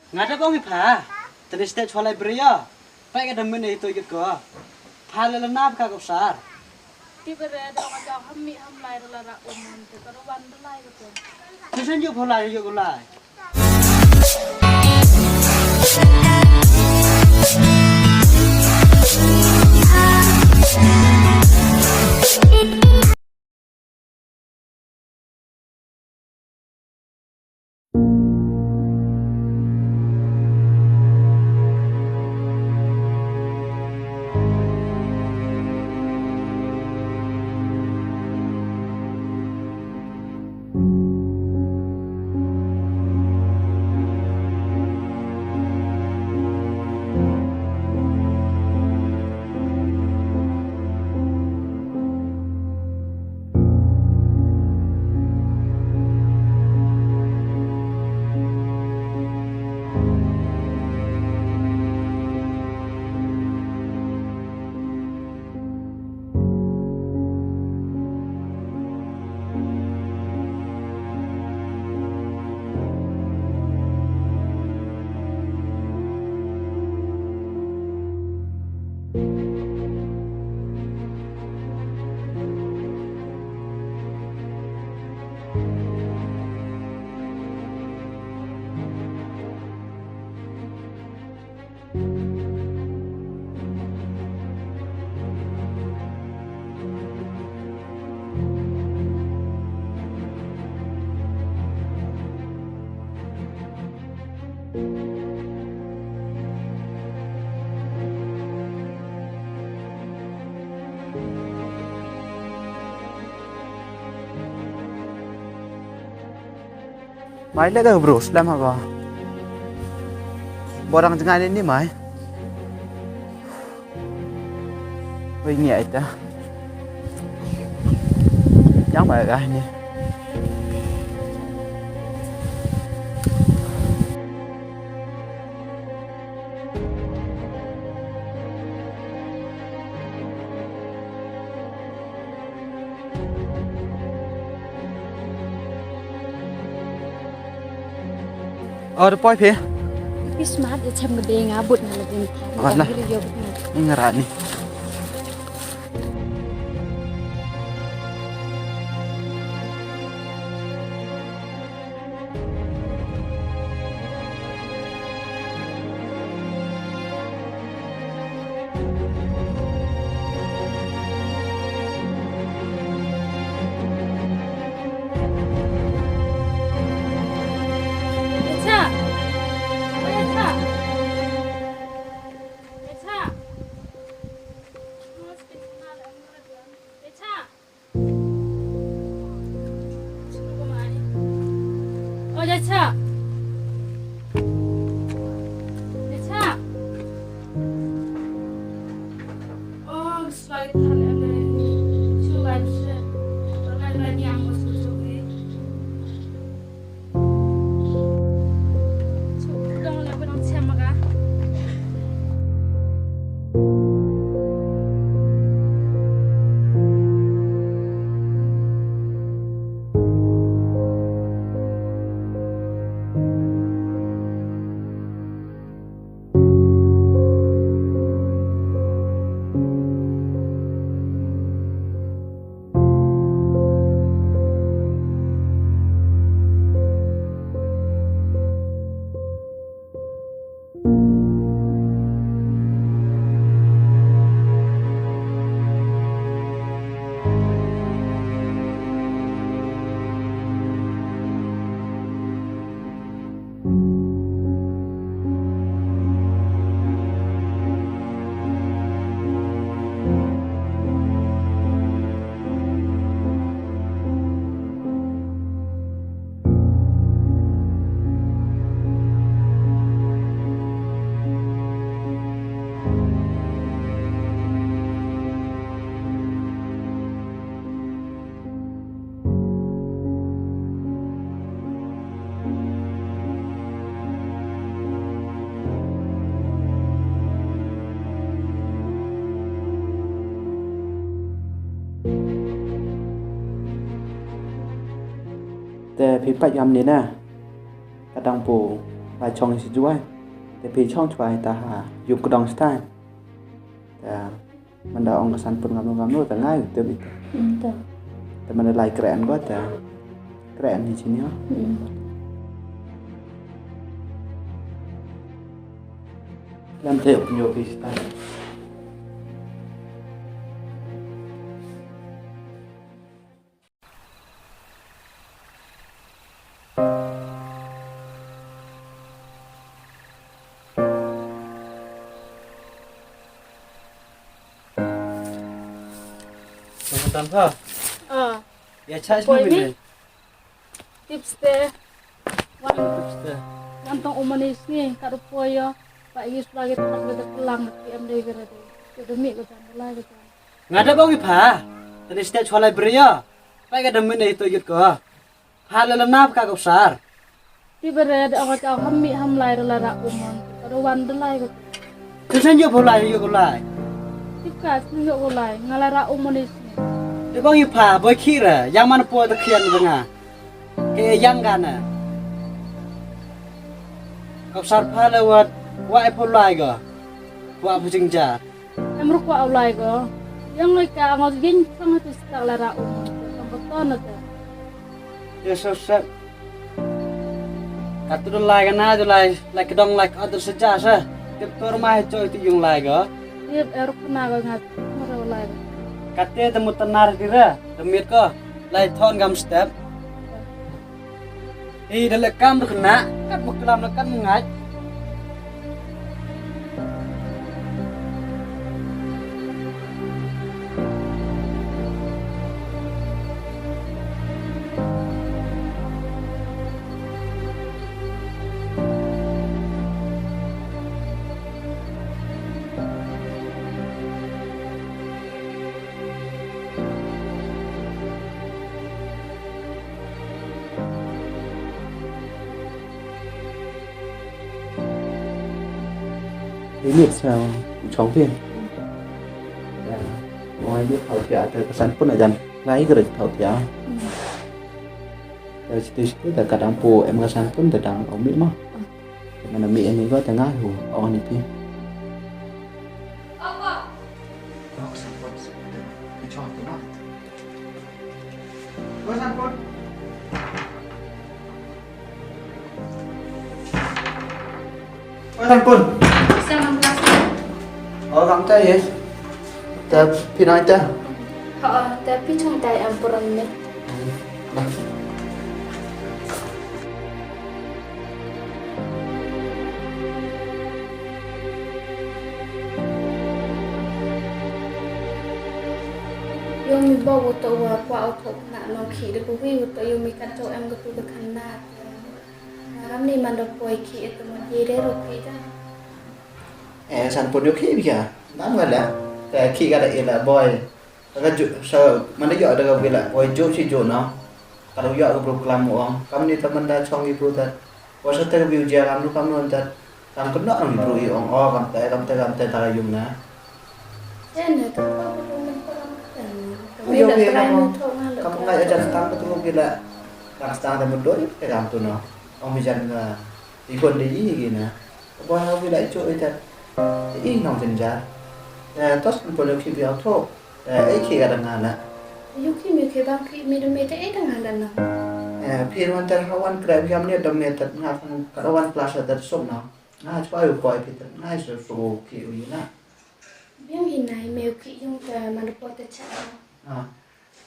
ngada kong ipa tadi stage holai bria pai ka damen itu ikut ko phale la nap ka ko sar ti bere da ka ja hammi hamlai la ra umman te karo wan lai ko tusen yo holai yo golai Mai le ga bro slam ha borang jangan ini mai oi nhẹ ta chẳng phải ga ni poi phía Tapi smart ya cam gede ngabut ngalatin. Alah. Ini ngerak nih. Cha. Cha. Oh, slide thale ane. Chuban se. Tangan lagi yang masuk suwi. Sudah mulai benang siapa kah?แต่พิปัจยำนี้นะกระดังปู lại chọn gìด้วยแต่พี่ช่องช่วยตาหาอยู่กระดองสไตล์แต่มันได้องกสันปุ่นงามๆนู้นแต่ง่ายเติมอีก Tuh. แต่มันได้ลายแกรนก็แต่แกรนนี่ชิ้นเนี้ยlàm theo nhiều cái style Tầm thơ. Ya charge Boy me. ni? Tips deh. Wan tong umanis ni karo poyo. Pak Yus lagi tak ada pulang ke MD gara deh. Itu mi ko jan lagi ko. Ngada bang ipa. Tadi setiap cholai beria. Pai ka demen itu yut ko. Halala nap ka sar. Ti bere da awak ham mi ham lai la ra umon. Karo wan de lai ko. Tusan yo bolai yo bolai. Ti ka ni yo ko lai ngalara umanis ni. Di bang ipa boy kira yang mana po ta khian banga. Ke yang kana. Kau sar phala wat wa ai polai go. Wa bu jing ja. Em ru ko aw lai ko. Yang lai ka ngot gin sang tu sta la ra umon. Sam beton na ta. Ya so sa. Katul lai kana jo lai like dong like other saja sa. Tip tor mai choi ti yung lai go. Ti er ko na ga ngat. Mara lai. Kate temu tenar dira, demit ko, lai thon gam step. Dalek kam kena, kat muklam lekan ngaj. cái liệt sao chóng viên ngoài biết thầu thẻ thì cái sản phẩm này dần lấy cái được thầu thẻ rồi thì cái cả đám phụ em cái sản phẩm từ đám ông biết mà mà là mỹ em ấy có thể ngay hủ ông này kia Thành Quân kamu teh ya teh pinai teh Tapi contai ampuran ni. Yung mi bawa tu kwa auto nak nak ki de kuwi tu yung mi kan tu em tu kan na. Ram ni man do poi ki itu man ye de ro ki ta. sản phẩm điều khiển bây giờ đáng gọi là cái khi cái đấy là boy cái sợ mà nó gọi được cái là boy job si job nó kalau gọi cái program uang kamu ni teman dah chong ibu tad puasa ter view dia kamu kamu nonton kamu kena ambil ibu iong oh kamu teh tahu yung na Chen tu ko man parang kan. Iya, kamu nggak ajar setang betul gila tak setang temen doi kamu tu no ông bây giờ là ikon đi gì nè boy kamu bila itu itu ý nòng dần ra tốt một lần khi biểu thô ấy khi gặp ngàn ạ Yung ki mi ke bang ki mi do me te dengan dan na. phiênวันแต่เขาวันเกรมยามเนี่ยดำเนินตัดงานเขาวันพลาสตัดส่งเนาะง่ายช่วยปล่อยพิจารณาสุดสูคิวอยู่นะ Biang hinai meu ki yung ta man do po te cha.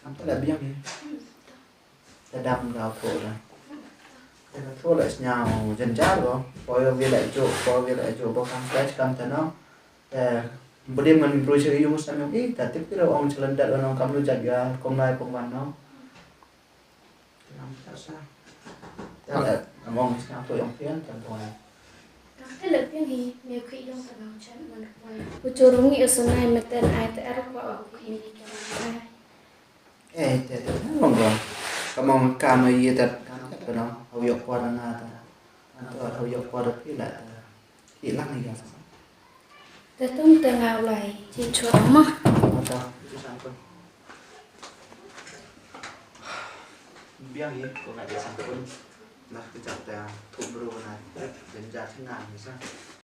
อันตัวแบบยังนี้แต่ดำเราโถนะแต่โถlại nhào dần ra rồi poi về lại chỗ bao cam cái cam thế nó bữa đêm mình rồi chơi yung sao yung ít tiếp cái đầu ông chơi lần ông cam lu chặt ra công lai công văn nó thế là ông sao tôi ông phiến chẳng thôi Cái lực biang hi meu ki yung ta nang chan man do po. Ucurung ngi usunai meten ai te ar ko ki mi ke. thế không rồi kamu cam ấy thật cái nó hậu dục qua đang ta anh hậu dục qua được cái là cái lắc này kìa Te tung te ngau lai chi chuo ma. biang hiếp của ngài sản phẩm Nah, kejap dah, tuh bro, nah, jadi jangan ni sah.